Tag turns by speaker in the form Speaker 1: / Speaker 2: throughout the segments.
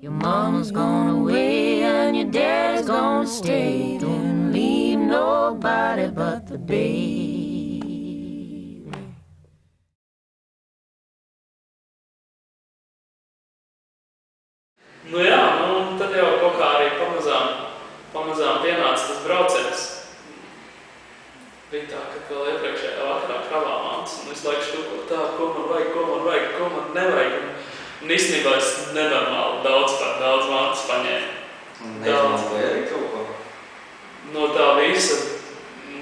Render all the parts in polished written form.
Speaker 1: Your mama's gone away and your dad's gonna stay. Don't leave nobody but the baby.
Speaker 2: Nu jā, tad jau kaut kā arī pamazām pienāca tas brauciens. Bija tā, ka vēl iepriekšējā vakarā kravā mantas un visu laiku štuko tā, ko man vajag, ko man nevajag. Un īstenībā es nenormāli daudz mantas paņēmu.
Speaker 3: Un neizmantoja arī kaut ko?
Speaker 2: No tā visa,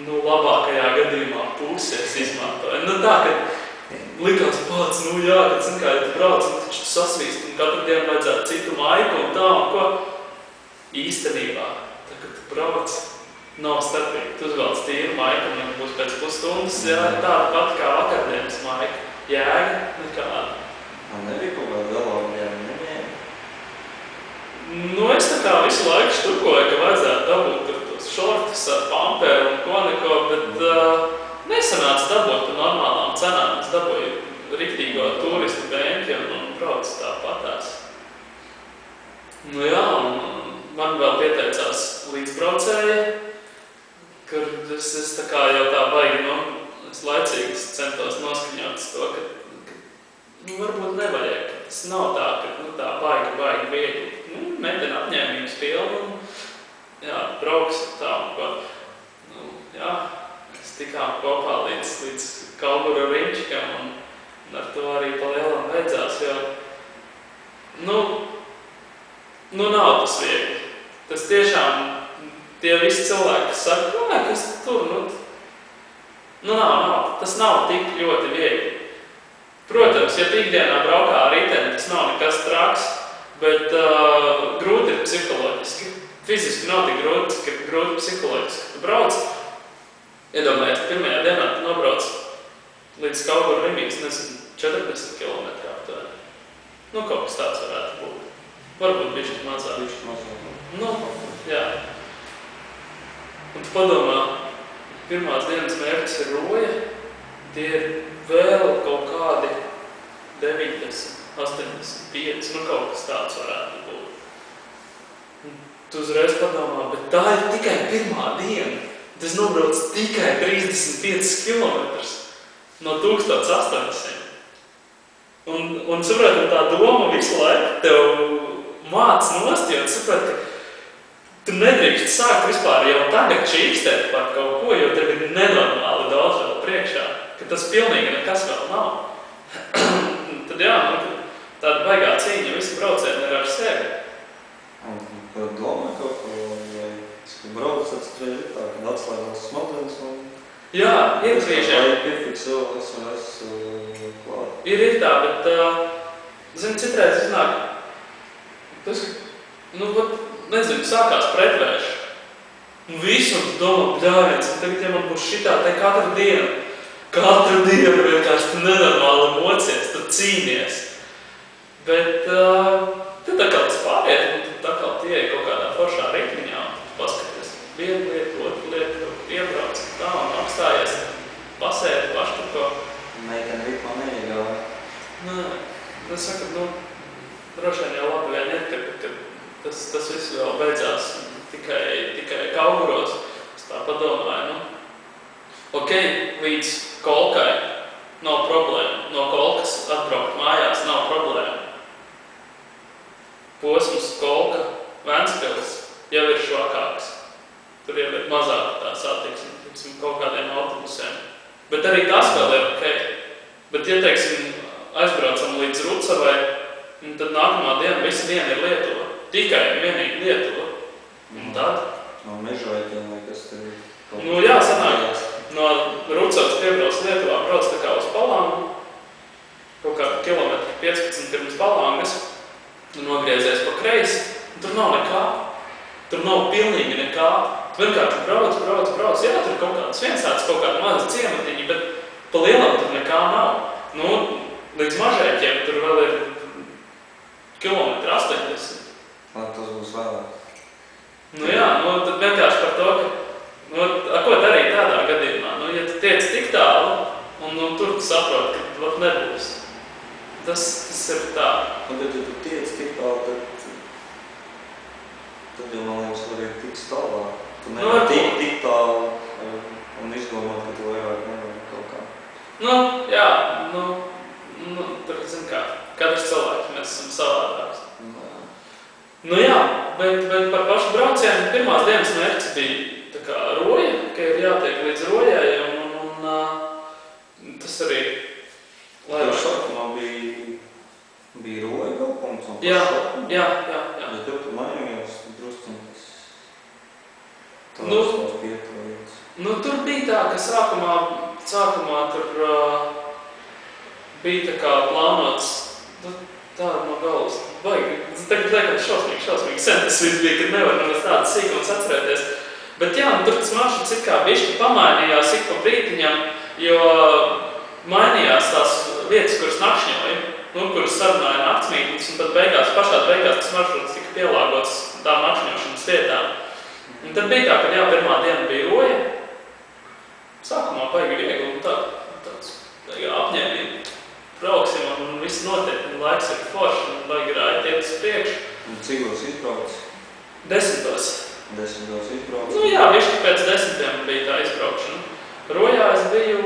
Speaker 2: labākajā gadījumā pusi es izmantoju. Tā, ka likās pats, jā, kad zin kā, ja tu brauc, un taču tu sasvīst, un katru dienu vajadzētu citu maiku un tā, un ko. Īstenībā, tā, kad tu brauc, nav starpīgi. Tu uzvelc tīru maiku, un būs pēc pusstundas, jā, tāda pat kā vakardienas maika. Jēga, nekāda.
Speaker 3: Man nebija kaut kāda galvā, neņēma?
Speaker 2: Es tā kā visu laiku štukoju, ka vajadzētu dabūt tur tos šortus ar pamperu un ko neko, bet nesanāca dabūt par normālām cenām. Es dabūju riktīgo turistu bēnķi un braucu tāpatās. Jā, un man vēl pieteicās līdzbraucēji, kur es tā kā jau tā baigi, es laicīgi centos noskaņot to, ka varbūt nevajag. Tas nav tā, ka tā baigi viegli. Metina apņēmības pilnu un jā, brauks tā un ko. Jā, mēs tikām kopā līdz Kaugura Riņčikam un ar to arī pa lielam beidzās, jo nav tas viegli. Tas tiešām, tie visi cilvēki, kas saka, kas tur, nav, tas nav tik ļoti viegli. Protams, ja ikdienā braukā ar riteni, tas nav nekas traks, bet grūti ir psiholoģiski. Fiziski nav tik grūti psiholoģiski. Tu brauc, iedomājies, pirmajā dienā tu nobrauc līdz Kaugura Rimīgs, 40 km aptuveni. Kaut kas tāds varētu būt. Varbūt bišķi mazāk. Jā. Un tu padomā, pirmās dienas mērķis ir Roja, tie ir vēl kaut kādi 90, 85, kaut kas tāds varētu būt. Un tu uzreiz padomā, bet tā ir tikai pirmā diena. Tas nobrauc tikai 35 km no 1800. Un saprotam, tā doma visu laiku tev māc nost, jo tu saprot, ka tu nedrīkst sākt vispār jau tagad čīkstēt par kaut ko, jo tev ir nenormāli daudz vēl priekšā, ka tas pilnīgi nekas vēl nav. Tad jā, tāda baigā cīņa, visi braucieni ir ar sevi.
Speaker 3: Un par domāju kaut ko, vai brauc atstreiz tā, kad atslēgās smadzenes un... Jā,
Speaker 2: ir brīžiem.
Speaker 3: Vai piefiksē SOS klāt?
Speaker 2: Ir tā, bet, citreiz iznāk, tas, nezinu, sākās pretvērš. Un visu, un tu domā, bļāviens, un tagad, ja man būs šitā, te katru dienu vienkārši tu nenormāli mocies, tu cīnies. Bet tad atkal tas pāriet, un tad atkal tie kaut kādā foršā ritmiņā, un tu paskaties vienu lietu, otru lietu, iebrauc, tā, un apstājies, pasēdi, paštuko.
Speaker 3: Meiteni ritmā neiegāja.
Speaker 2: Es saku, droši vien jau labi vien ir, ka tas viss vēl beidzās tikai Kauguros. Es tā padomāju, ok, līdz Kolkai nav problēma. No Kolkas atbraukt mājās nav problēma. Posms Kolka, Ventspils jau ir švakāks. Tur jau ir mazāk tā satiksme, kaut kādiem autobusiem. Bet arī tas vēl ir ok. Bet, ja, aizbraucam līdz Rucavai, tad nākamā diena, visa diena ir Lietuva. Tikai vienīgi Lietuva. Un tad?
Speaker 3: No Mežaitiem vai kas tur ir?
Speaker 2: Jā, sanāk. No Rucavas piebrauc Lietuvā, brauc tā kā uz Palangu, kaut kā kilometri 15 pirms Palangas, un nogriezies pa kreisi, un tur nav nekā. Tur nav pilnīgi nekā. Tu vienkārši brauc. Jā, tur kaut kāds viens tāds, kaut kāda maza ciematiņi, bet pa lielam tur nekā nav. Līdz Mažēķiem tur vēl ir kilometri 80.
Speaker 3: Lai tas būs vēlāk.
Speaker 2: Tad vienkārši par to, ka ko darīt tādā gadījumā? Ja tu tiec tik tālu, un tur tu saproti, ka nebūs. Tas ir tā.
Speaker 3: Un tad, ja tu tiec tik tālu, tad tiks tālāk. Tu nevari tik tālu un izdomāt, ka tu vairāk nevari kaut kā.
Speaker 2: Jā, tur, zin kā, katrs cilvēks, mēs esam savādāks. Jā, bet par pašu braucienu pirmās dienas mērķis bija tā kā roja, ka ir jātiek līdz rojai, un tas arī...
Speaker 3: Tev sākumā bija roja vēl punkts un
Speaker 2: Jā.
Speaker 3: Bet tev tu mainījies drusciņas. Tās pietuvojas.
Speaker 2: Tur bija tā, ka sākumā tur bija tā kā plānots, tāda no galvas, tagad liekas šausmīgi sen tas viss bija, kad nevar nemaz tādas sīkums atcerēties. Bet jā, tur tas maršruts it kā bišķi pamainījās ik pa brītiņam, jo mainījās tās vietas, kuras nakšņoja, kuras sarunāja naktsmītnes, un tad pašā beigās tas maršruts tika pielāgots tām nakšņošanas vietām. Un tad bija tā, ka pirmā diena bija roja, sākumā baigi viegli un tāds apņēmīgi. Brauksim un viss notiek, un laiks ir forši, un baigi rāja tiek uz priekšu.
Speaker 3: Un cikos izbrauc?
Speaker 2: 10.
Speaker 3: 10. izbrauc?
Speaker 2: Jā, višķi pēc 10 bija tā izbraukšana. Rojā es biju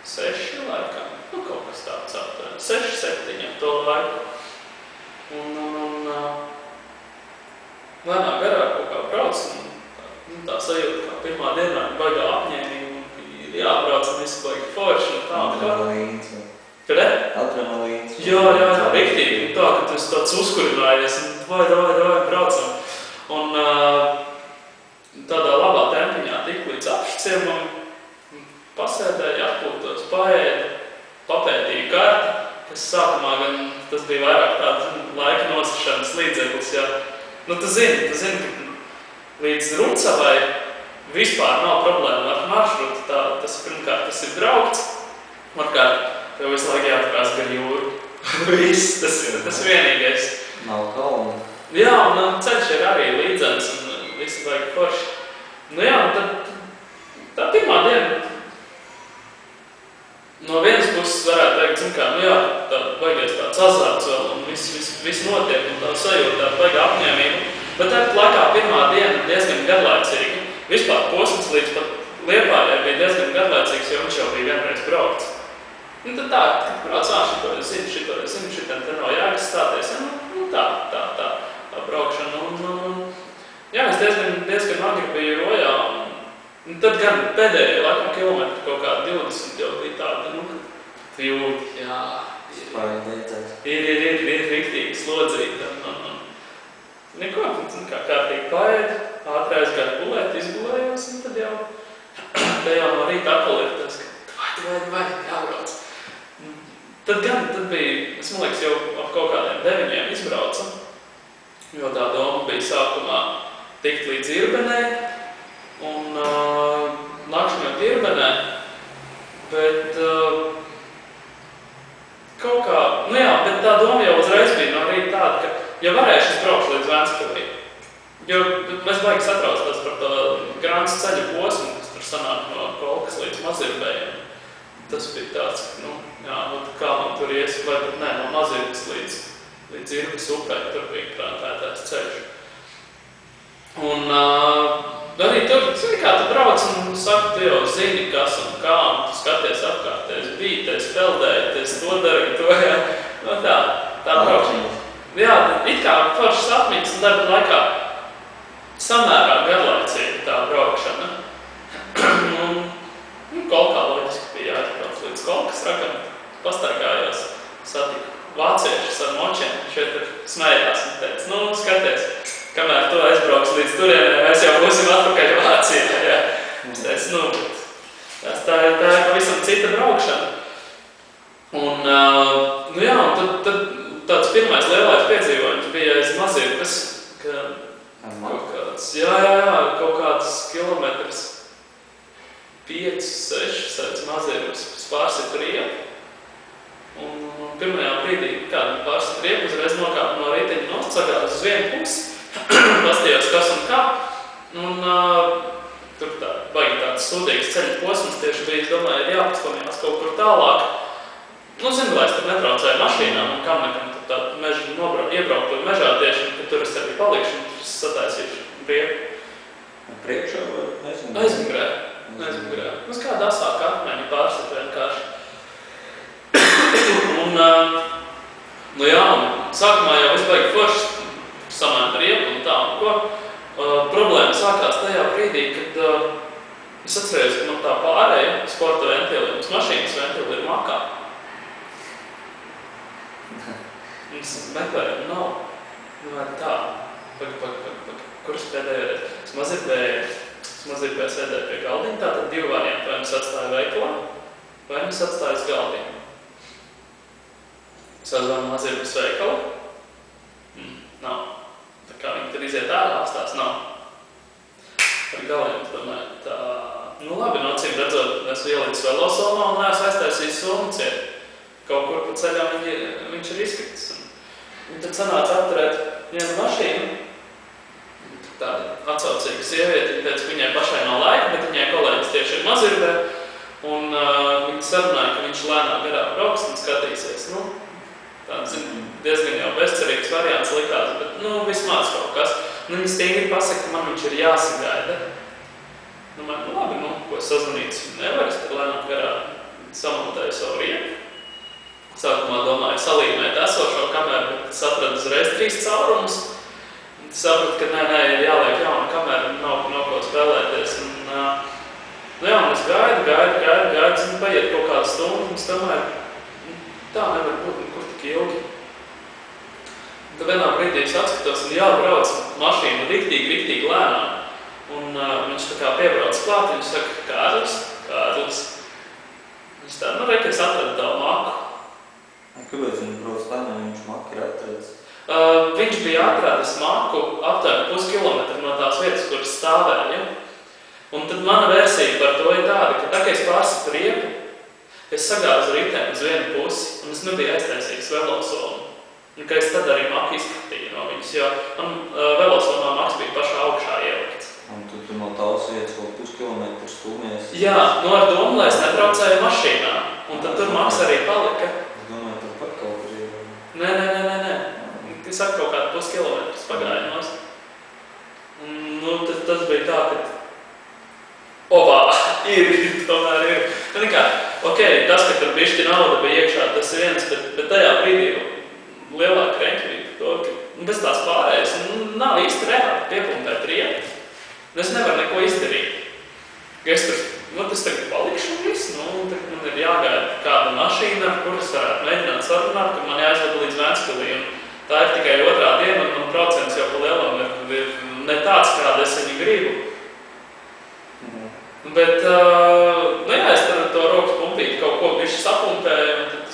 Speaker 2: 6 laikā, kaut kas tāds aptuveni, 6, 7 to laiku. Un lēnāk garāk kaut kā brauc, un tā sajūta, kā pirmā dienā baigā apņēmīgi, un jābrauc, un viss baigi forši, un tā.
Speaker 3: Adrenalīns. Adrenalīns.
Speaker 2: Jā, riktīgi. Tā, ka tu esi tāds uzkurinājies un vai, braucam. Un tādā labā tempiņā tik līdz apšciemam, pasēdēju, atpūtos, paēdu, papētīju karti, kas sākumā gan tas bija vairāk tāds laika nosašanas līdzeklis, jā. Tu zini, ka līdz Rucavai vispār nav problēma ar maršrutu, tas pirmkārt, tas ir braukts, otrkārt, tev visu laiku jāatrās gar jūru. Viss, tas vienīgais.
Speaker 3: Nav kalnu.
Speaker 2: Jā, un ceļš ir arī līdzens, un viss vajag forši. Tad tā pirmā diena, no vienas puses varētu teikt, tā vajagais tāds azarts vēl, un viss notiek, un tā sajūta tā vajag apņēmību. Bet tāpat laikā pirmā diena diezgan garlaicīga. Vispār posms līdz pat Liepājai bija diezgan garlaicīgs, jo viņš jau bija vienreiz braukts. Tad tā, kad brauc, šito es zinu, šitam te nav jāgas stāties, tā braukšana. Es diezgan agri biju Rojā, un tad gan pēdējie laikam kilometri kaut kā 20 jau bija tāda, kad jūti, ir riktīgi slodzīta. Neko, kā kārtīgi paēd, ātri aizgāju gulēt, izgulējos, un tad jau no rīta atkal ir tas, ka vai, jābrauc. Tad bija, es man liekas, jau ap kaut kādiem 9 izbraucam, jo tā doma bija sākumā tikt līdz Irbenē un nakšņot Irbenē, bet kaut kā, bet tā doma jau uzreiz bija no rīta tāda, ka, ja varēšu, es braukšu līdz Ventspilī. Jo mēs baigi satraucās par to Grāns ceļa posmu, kas tur sanāk no Kolkas līdz Mazirbējiem. Tas bija tāds, kā man tur ies, vai pat ne, no Mazirbas līdz Irbas upē, tur bija krāpētais ceļš. Un arī tur, kā tu brauc un saki, tu jau zini, kas un kā, un tu skaties apkārtēs, bīties, peldējies, to darīt, to, tā braukšana. It kā foršas atmiņas, un tāpat laikā samērā garlaicīga tā braukšana. Kolkā loģiski bija jāatbrauc līdz Kolkas rakam, pastargājos, satiku vāciešus ar močiem, šeit tur smējās un teica, skaties, kamēr tu aizbrauks līdz turienē, mēs jau būsim atpakaļ Vācijā, Es teicu, tā ir pavisam cita braukšana. Un, un tad tāds pirmais lielais piedzīvojums bija aiz Mazirbas, ka kaut kāds kilometrs 5, 6 aiz Mazirbas pārsit riepu. Un pirmajā brīdī, kādu pārsit riepu, uzreiz nokāpu no riteņa nost, sagādās uz vienu pusi, pastījos kas un kā. Un tur baigi tāds sūdīgs ceļa posms tieši bija, es domāju, ir jāpastamījās kaut kur tālāk. Zinu, lai es tur netraucēju mašīnām un kam nekam tur tādu mežu iebraukt mežā tieši, ka tur es arī palikšu un tur sataisīšu prieku.
Speaker 3: Priekšā vai
Speaker 2: Aizmugurē. Mums kāda asāka akmeņa pārsit vienkārši. Un sākumā jau viss baigi forši samēta riepu un tā. Problēma sākās tajā brīdī, kad es atcerējos, ka man tā pārēja sporta ventili, mums mašīnas ventili ir makā. Mums meklējumi nav. Vai tā? Kurš pēdējā reiz? Es mazirpēju sēdēt pie galdiņa, tātad 2 varianti. Vai mums atstāja veikalā, vai mums atstāja uz galdiņu. Sazvanu mazirpes veikalu. Nav. Tā kā viņi tur iziet ārā, tās nav. Par galiem, domāju, tā... Nu labi, no acīm redzot, esmu ielicis velosomā un neesmu aiztaisījis somu ciet. Kaut kur pa ceļā viņš ir izkritis. Un tad sanāca apturēt vienu mašīnu. Tāda atsaucīga sieviete, viņa teica, ka viņai pašai nav laika, bet viņai kolēģis tieši ir Mazirbē. Un viņa sarunāja, ka viņš lēnāk garā brauks un skatīsies. Nu, tāds diezgan jau bezcerīgs variants likās, bet vismaz kaut kas. Viņa stingri pasaka, ka man viņš ir jāsagaida. Man, labi, ko sazvanīts nevar, es tad lēnāk garā samontēju savu riepu. Sākumā domāju salīmēt esošo kameru, bet es atradu uzreiz 3 caurumus. Sapratu, ka nē, ir jāliek jauna kamera, nav ko spēlēties. Un es gaidu, un paiet kaut kādu stundu, un es domāju, tā nevar būt, kur tik ilgi. Un tad vienā brīdī es atskatos, un jābrauc mašīnu riktīgi lēnām. Un viņš tā kā piebrauc klāt, viņš saka, Kārlis. Viņš tā, reka, es atradu tavu maku.
Speaker 3: Kāpēc viņš brauc lēnām, viņš maku ir atradis?
Speaker 2: Viņš bija atradis maku aptuveni puskilometru no tās vietas, kur stāvēja. Un tad mana versija par to ir tāda, ka tā, ka es pārsitu riepu, es sagāzu ritēm uz vienu pusi, un es nebiju aiztaisījis velosomu. Un ka es tad arī maku izskatīju no viņas, jo man velosomā maks bija pašā augšā ielikts.
Speaker 3: Un tu no tās vietas vēl puskilometru stūmies?
Speaker 2: Jā, ar domu, lai es netraucēju mašīnā. Un tad tur maks arī palika.
Speaker 3: Es domāju, tur pat kaut kur ir.
Speaker 2: Nē. Es saku kaut kādu puskilometrus pagājumos. Tas bija tā, ka tomēr ir. Tas, ka tur bišķi nauda bija iekšā, tas ir viens, bet tajā brīdī lielāka reņķa bija par to, ka bez tās pārējas nav īsti reāli piepumpēt riepu. Es nevaru neko izdarīt. Es tagad palikšu un viss, tagad man ir jāgaida kāda mašīna, ar kuras varētu mēģināt sarunāt, ka man jāizvada līdz Ventspilī. Tā ir tikai 2. diena, un procents jau pa lielam ir ne tāds, kāda es viņu gribu. Bet, es tad ar to rokas pumpīti kaut ko bišķi sapumpēju, un tad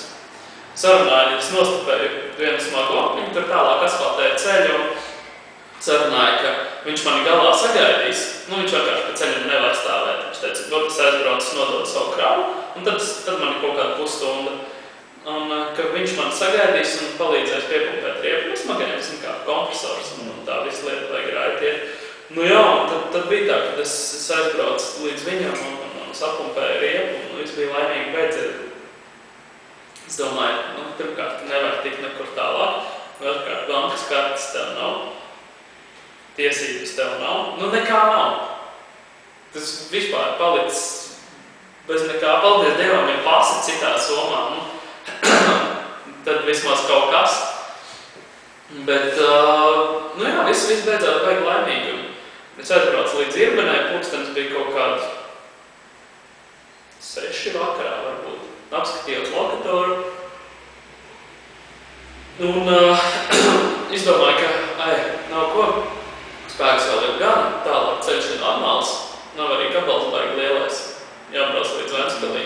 Speaker 2: sarunāju, es nostupēju vienu smago, viņi tur tālāk asfaltēja ceļu, un sarunāju, ka viņš mani galā sagaidīs. Viņš vienkārši pa ceļam nevar stāvēt. Viņš teica, es aizbraucu, nododu savu kravu, un tad mani kaut kādu pusstunda. Un ka viņš man sagaidīs un palīdzēs piepumpēt riepu smagajiem, kā kompresors un tā visu lietu vajag raities. Un tad bija tā, kad es aizbraucu līdz viņam un sapumpēju riepu un viss bija laimīgi beidzēt. Es domāju, pirmkārt, nevar tikt nekur tālāk, otrkārt, bankas kartes tev nav, tiesības tev nav, nekā nav. Tas vispār palicis bez nekā, paldies Dievam, ja pasi citā somā, tad vismaz kaut kas. Bet, viss beidzot vajag laimīgi. Es aizbraucu līdz Irbenai, pulkstenis bija kaut kāds 6 vakarā varbūt. Apskatījos lokatoru. Un izdomāju, ka, nav ko, spēks vēl ir gan, tālāk ceļš ir normāls, nav arī kabals baigi lielais, jābrauc līdz Ventspilī.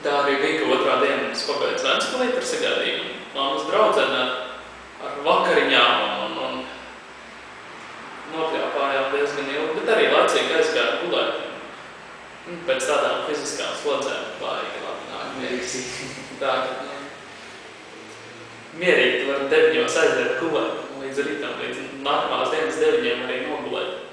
Speaker 2: Tā arī bija, ka 2. diena es pabeidzu Ventspilī par sagaidījumu. Mammas draudzene ar vakariņām un nopļāpājām diezgan ilgi, bet arī laicīgi aizgāju gulēt. Pēc tādām fiziskām slodzēm baigi labi nāk mierīgi. Tā, mierīgi tu vari 9 aiziet gulēt līdz rītam, līdz nākamās dienas 9 arī nogulēt.